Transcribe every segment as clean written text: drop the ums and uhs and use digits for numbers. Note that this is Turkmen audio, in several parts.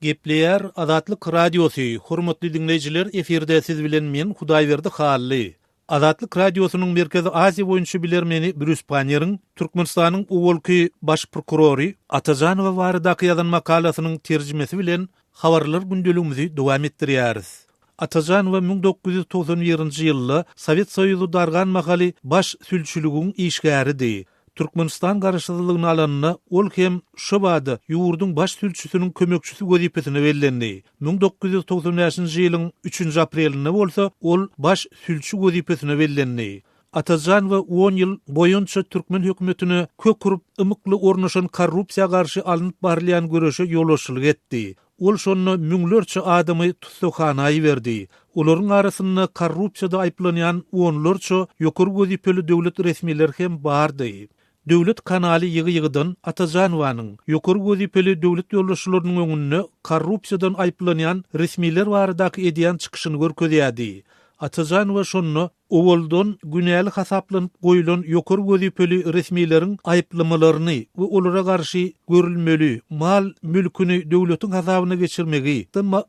Gepleyer Azatlyk Radiosu. Hormatly dinleyijiler, eferde siz bilen men Hudaýberdi Hally. Azatlyk Radiosynyň Merkezi Aziýa boýunça bilermeni Brüs Panýeryň Türkmenistanyň owalky baş prokurory Atajanowa baradaky ýazan makalasynyň terjimesi bilen habarlar gündeligimizi dowam etdirýäris. Atajanowa 1991-nji ýylda Sowet Soýuzy dargan makaly baş sülçülügiň işgäridi. Türkmenistan garaşdyrlygyny alanyna ol hem şo bada ýurduň baş sülçüsiniň kömekçisi wezipesine bellendi. 1995-nji ýylyň 3-nji aprelinde bolsa ol baş sülçü wezipesine bellendi. Atajan we 10 ýyl boýunça Türkmen hökümetine kökürüp ymykly ornaşan korrupsiýa garşy alınıp barlayan görüşe ýolbaşçylyk etdi. Ol şonu müňlerçe adamy tutsakhanaýa berdi. Olaryň arasynda korrupsiýada aýplanýan onlarça ýokary wezipeli döwlet resmiler hem bardy. Döwlet kanaly ýygy-ýygydan Atajanowanyň ýokary wezipeli döwlet ýolbaşçylarynyň öňünde korrupsiýadan aýplanýan resmiler baradaky edýän çykyşyny görkezýärdi. Atajanowa şonu owaldan günäli hasaplanyp goýulan ýokary wezipeli resmileriň aýplamalaryny we olara garşy görülmeli mal mülküni döwletiň hasabyna geçirmegi,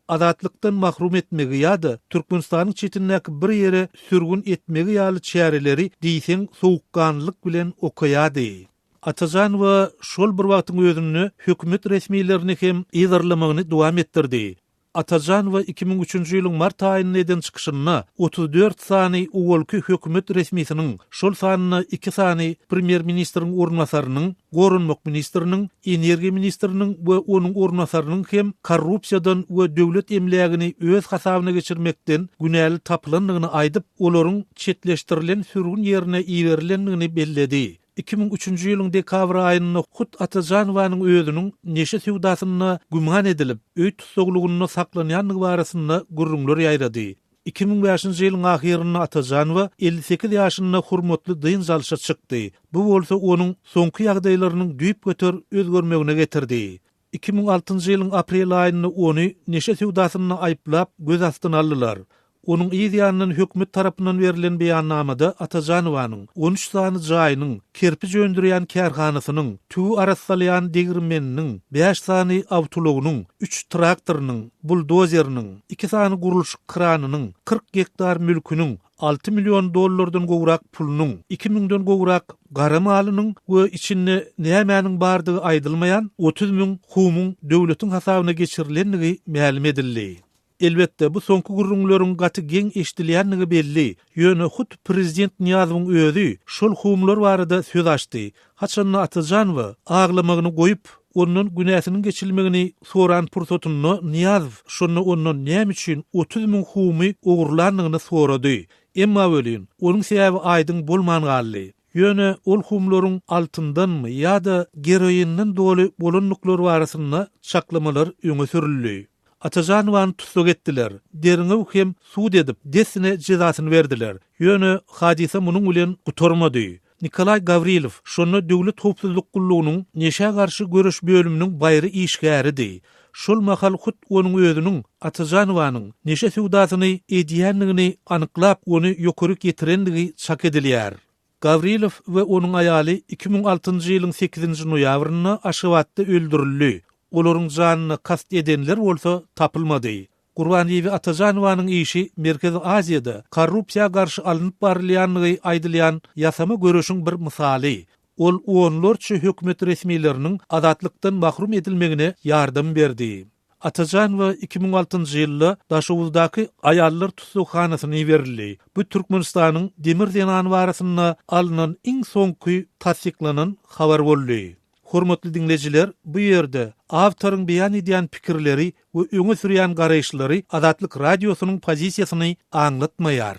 azatlykdan mahrum etmegi ýa-da Türkmenistanyň çetinäki bir ýere sürgün etmegi ýaly çäreleri diýseň sowukkanlyk bilen okaýady. Atajanowa şol bir wagtyň özüni hökümet resmilerini hem ýazarlamagyny dowam etdirdi. Atajanowa 2003-nji ýylyň mart aýynyň eden çykyşyna 34 sany owalky hökümet resmisiniň, şol sanyna 2 sany premier ministriň ornasarynyň, gorunmak ministriniň, energiýa ministriniň we onuň ornasarynyň hem korrupsiýadan we döwlet emlegini öz hasabyna geçirmekden günäli tapylandygyny aýdyp, olaryň çetleşdirilen sürgün ýerine iýerilendigini belledi. 2003-nji ýylyň dekabr aýynda Hut Atajanowanyň özüniň neşe sewdasyna gumhan edilip, öý tutsaglygyny saklanýanlygy barasynda gurrunlar ýaýrady. 2005-nji ýylyň ahyrynda Atajanowa 58 ýaşynda hurmatly dyn jalşa çykdy. Bu bolsa onuň soňky ýagdaýlarynyň düýp göter özgörmegine getirdi. 2006-njy ýylyň aprel aýynda ony neşe sewdasyna aýplap göz astyna aldylar. Onun ýa-da hökümet tarapyndan berilen beýannamada Atajanowanyň 13 sany jaýynyň, kerpiç öndürýän kärhanasynyň, tüw arassalyan degirmeniniň, 5 sany awtologynyň, 3 traktorynyň, buldozeriniň, 2 sany guruluş kranynyň, 40 hektar mülküniň, 6 milyon dollardan gowrak pulunyň, 2000den gowrak gara malynyň we içinde nämäniň bardygy aýdylmaýan 30 000 humyň döwletiň hasabyna geçirilenligi ma'lum edildi. Elbette bu soňky gurrunlaryň gaty geň eşdilýänligi belli. Ýöne hut prezident Niýazowyň özü şol humlar barada söz açdy. Haçanna Atajanowa aglamagyny goýup, onun günäsiniň geçirilmegini soran pursatyny Niýazow şonu ondan näme üçin 30 000 humy ogurlandygyny sorady. Emma welin, onuň sebäbi aýdyň bolman galdy. Ýöne ol humlaryň altyndanmy ýa-da geroinden doly bolanlyklar barasynda çaklamalar öňe sürildi. Atajanowany tutsak etdiler. Derine hem suud edip desine cezasyny berdiler. Ýöne hadisa munyň bilen gutarmady. Nikolay Gavrilov şonu döwlet howpsuzlyk gullugynyň neşe garşy görüş bölüminiň baýry işgäridi. Şol mahal hut onuň özüniň Atajanowanyň neşe sewdasyny edýänligini anyklap ony ýokary getirendigi çak edilýär. Gavrilov we onuň aýaly 2006-njy ýylyň 8-nji noýabrynda Aşgabatda öldürildi. Olaryň janyny kast edenler bolsa tapylmady. Gurbaniýew Atajanowanyň işi Merkezi Aziýada korrupsiýa garşy alınıp barylýanlygy aýdylýan ýasama görüşiň bir misaly. Ol onlarça hökümet resmileriniň azatlykdan mahrum edilmegine ýardam berdi. Atajanowa 2006-njy ýylda Daşowuzdaky aýallar tutsakxanasyna berildi. Bu Türkmenistanyň demir zenany barasynda alynan iň soňky tasdiklanan habar boldy. Hormatly dinleyijiler, bu ýerde awtoryň beýan edýän pikirleri we öňe sürýän garaýşlary Azatlyk Radiosynyň pozisiýasyny aňlatmaýar.